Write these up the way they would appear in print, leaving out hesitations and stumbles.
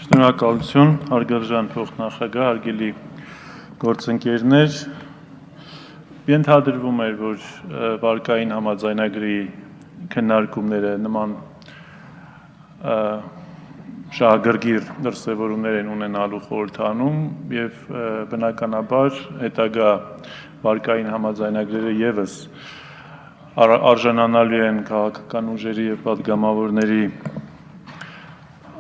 Շնորհակալություն, հարգարժան փոխնախագահ, հարգելի գործընկերներ, ենթադրվում էր, որ վարկային համաձայնագրի քննարկումները նման շահագրգիռ դրսևորումներ են ունենալու խորհրդանում եւ բնականաբար հետագա վարկային համաձայնագրերը եւս արժանանալու են քաղաքական ուժերի եւ պատգամավորների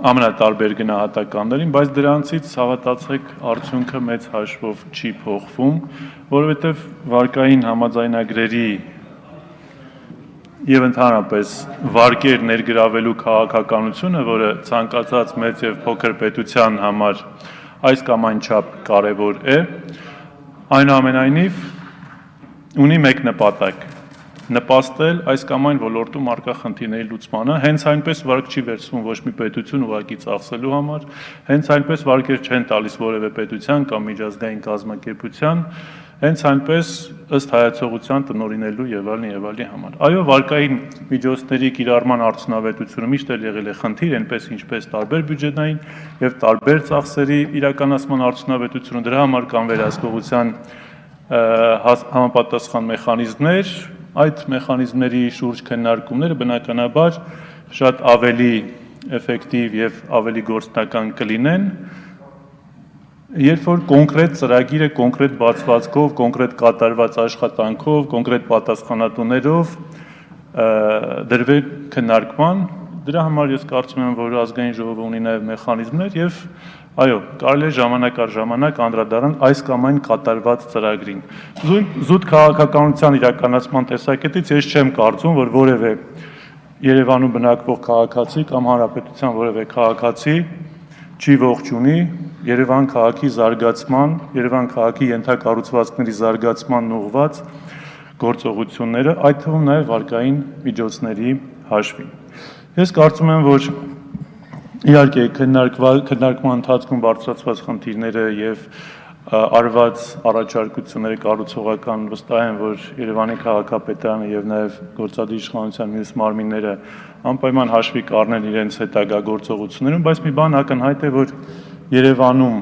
ամենատարբեր գնահատականներին, բայց դրանցից հավատացեք արդյունքը մեծ հաշվով չի փոխվում, որովհետև վարկային համաձայնագրերի եւ ընդհանրապես վարկեր ներգրավելու քաղաքականությունը, որը ցանկացած մեծ եւ փոքր պետության համար այս կամ այն չափ կարեւոր է, այնուամենայնիվ ունի մեկ նպատակ՝ նպաստել այս կամ այն ոլորտում առկա խնդիրների լուծմանը, հենց այնպես վարկ չի վերցվում ոչ մի պետություն ուղղակի ծախսելու համար, հենց այնպես վարկեր չեն տալիս որևէ պետության կամ միջազգային կազմակերպության, հենց այնպես ըստ հայեցողության տնօրինելու եւ այլնի համար։ Այո, վարկային միջոցների կիրառման արդյունավետությունը միշտ էլ եղել է խնդիր, այնպես ինչպես տարբեր բյուջետային եւ տարբեր ծախսերի իրականացման արդյունավետությունը, դրա համար կան վերահսկողության համապատասխան մեխանիզմներ, այդ մեխանիզմների շուրջ քննարկումները բնականաբար շատ ավելի էֆեկտիվ եւ ավելի գործնական կլինեն, երբ որ կոնկրետ ծրագիրը կոնկրետ բացվածքով, կոնկրետ կատարված աշխատանքով, կոնկրետ պատասխանատուներով դրվի քննարկման, դրա համար ես կարծում եմ, որ ազգային ժողովը ունի նաեւ մեխանիզմներ եւ այո, կարելի է ժամանակ առ ժամանակ անդրադառնալ այս կամ այն կատարված ծրագրին։ Զուտ քաղաքականության իրականացման տեսակետից ես չեմ կարծում, որ որևէ Երևանում բնակվող քաղաքացի կամ հանրապետության որևէ քաղաքացի չի ողջունի Երևան քաղաքի զարգացման, Երևան քաղաքի ենթակառուցվածքների զարգացմանն ուղղված գործողությունները, այդ թվում նաեւ վարկային միջոցների հաշվին։ Ես կարծում եմ, որ իհարկե քննարկման ընթացքում բարձրացված խնդիրները եւ արված առաջարկությունները կառուցողական վստահ եմ, որ Երևանի քաղաքապետարանը եւ նաեւ գործադիր իշխանության մյուս մարմինները անպայման հաշվի կառնեն իրենց հետագա գործողություններում, բայց մի բան ակնհայտ է, որ Երևանում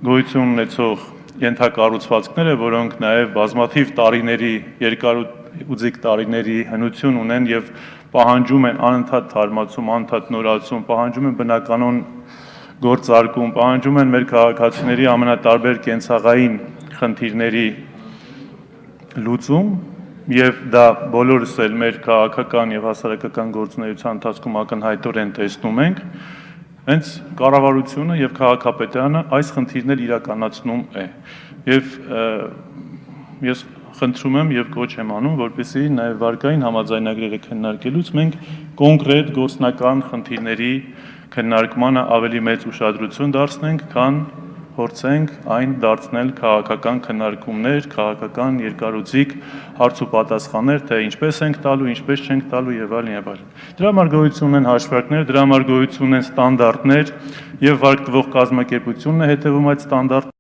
գոյություն ունեցող ենթակառուցվածքները, որոնք նաեւ բազմաթիվ տարիների, երկարուձիգ տարիների հնություն ունեն եւ պահանջում են անընդհատ թարմացում, անընդհատ նորացում, պահանջում են բնականոն գործարկում, պահանջում են մեր քաղաքացիների ամենատարբեր կենցաղային խնդիրների լուծում եւ դա բոլորս էլ մեր քաղաքական եւ հասարակական գործունեության ընթացքում ակնհայտորեն տեսնում ենք, հենց կառավարությունը եւ քաղաքապետարանը այս խնդիրներ իրականացնում է եւ ես խնդրում եմ եւ կոչ եմ անում, որպեսզի նաեւ վարկային համաձայնագրերը քննարկելուց մենք կոնկրետ գործնական խնդիրների քննարկմանը ավելի մեծ ուշադրություն դարձնենք, քան փորձենք այն դարձնել քաղաքական քննարկումներ, քաղաքական երկարուձիգ հարց ու պատասխաններ, թե ինչպես ենք տալու, ինչպես չենք տալու եւ այլն։ Դրա համար գոյություն ունեն հաշվարկներ, դրա համար գոյություն ունեն ստանդարտներ եւ վարկ տվող կազմակերպությունն է հետեւում այդ ստանդարտ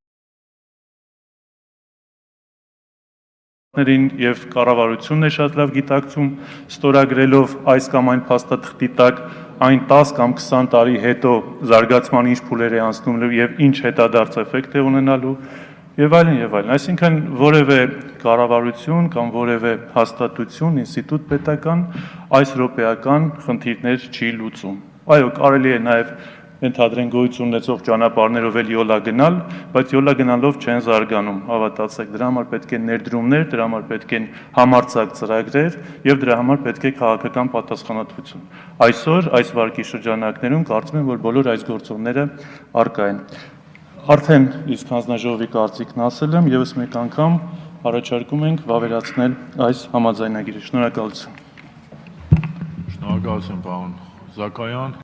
եւ կառավարությունն է շատ լավ գիտակցում ստորագրելով այս կամ այն փաստաթղթի տակ այն 10 կամ 20 տարի հետո զարգացման ինչ փուլեր է անցնում եւ ինչ հետադարձ էֆեկտ է ունենալու եւ այլն, այսինքն որևէ կառավարություն կամ որևէ հաստատություն, ինստիտուտ պետական այս րոպեական խնդիրներ չի լուծում։ Այո, կարելի է նաեւ ենթադրեն գոյություն ունեցող ճանապարհներով էլ յոլա գնալ, բայց յոլա գնալով չեն զարգանում, հավատացեք, դրա համար պետք են ներդրումներ, դրա համար պետք են համարձակ ծրագրեր եւ դրա համար պետք է քաղաքական պատասխանատվություն։ Այսօր այս վարկի շրջանակներում կարծում եմ, որ բոլոր այս գործոնները առկա են։ Արդեն իսկ հանձնաժողովի կարծիքն ասել եմ, եւս մեկ անգամ առաջարկում ենք վավերացնել այս համաձայնագիրը։ Շնորհակալություն։ Շնորհակալություն, պարոն Զաքարյան։